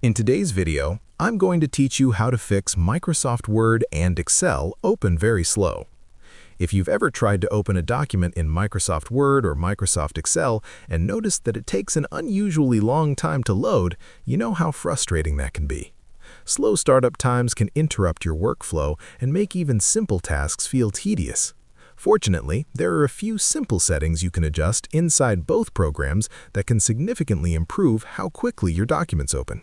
In today's video, I'm going to teach you how to fix Microsoft Word and Excel open very slow. If you've ever tried to open a document in Microsoft Word or Microsoft Excel and noticed that it takes an unusually long time to load, you know how frustrating that can be. Slow startup times can interrupt your workflow and make even simple tasks feel tedious. Fortunately, there are a few simple settings you can adjust inside both programs that can significantly improve how quickly your documents open.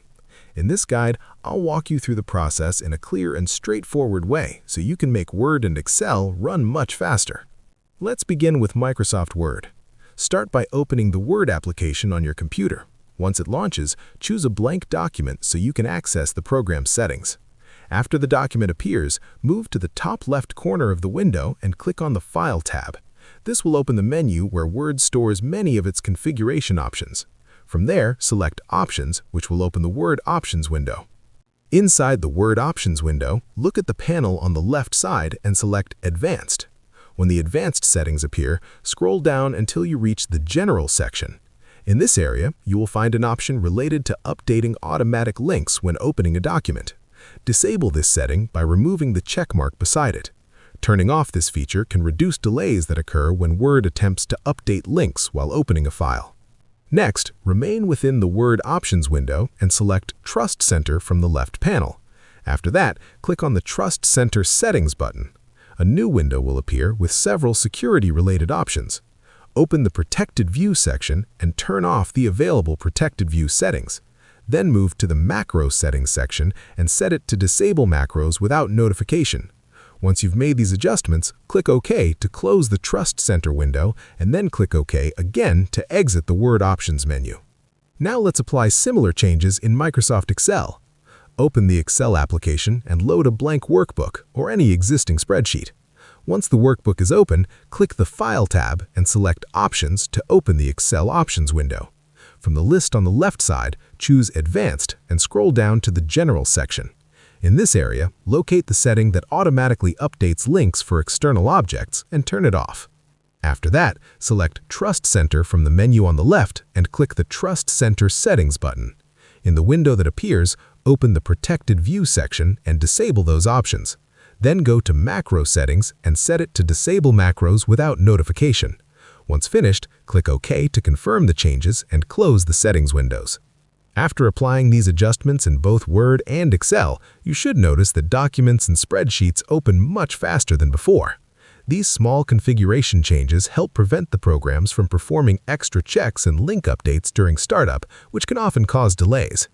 In this guide, I'll walk you through the process in a clear and straightforward way so you can make Word and Excel run much faster. Let's begin with Microsoft Word. Start by opening the Word application on your computer. Once it launches, choose a blank document so you can access the program's settings. After the document appears, move to the top left corner of the window and click on the File tab. This will open the menu where Word stores many of its configuration options. From there, select Options, which will open the Word Options window. Inside the Word Options window, look at the panel on the left side and select Advanced. When the Advanced settings appear, scroll down until you reach the General section. In this area, you will find an option related to updating automatic links when opening a document. Disable this setting by removing the checkmark beside it. Turning off this feature can reduce delays that occur when Word attempts to update links while opening a file. Next, remain within the Word Options window and select Trust Center from the left panel. After that, click on the Trust Center Settings button. A new window will appear with several security-related options. Open the Protected View section and turn off the available Protected View settings. Then move to the Macro Settings section and set it to disable macros without notification. Once you've made these adjustments, click OK to close the Trust Center window and then click OK again to exit the Word Options menu. Now let's apply similar changes in Microsoft Excel. Open the Excel application and load a blank workbook or any existing spreadsheet. Once the workbook is open, click the File tab and select Options to open the Excel Options window. From the list on the left side, choose Advanced and scroll down to the General section. In this area, locate the setting that automatically updates links for external objects and turn it off. After that, select Trust Center from the menu on the left and click the Trust Center Settings button. In the window that appears, open the Protected View section and disable those options. Then go to Macro Settings and set it to disable macros without notification. Once finished, click OK to confirm the changes and close the settings windows. After applying these adjustments in both Word and Excel, you should notice that documents and spreadsheets open much faster than before. These small configuration changes help prevent the programs from performing extra checks and link updates during startup, which can often cause delays.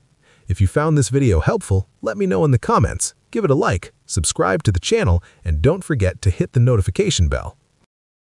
If you found this video helpful, let me know in the comments, give it a like, subscribe to the channel, and don't forget to hit the notification bell.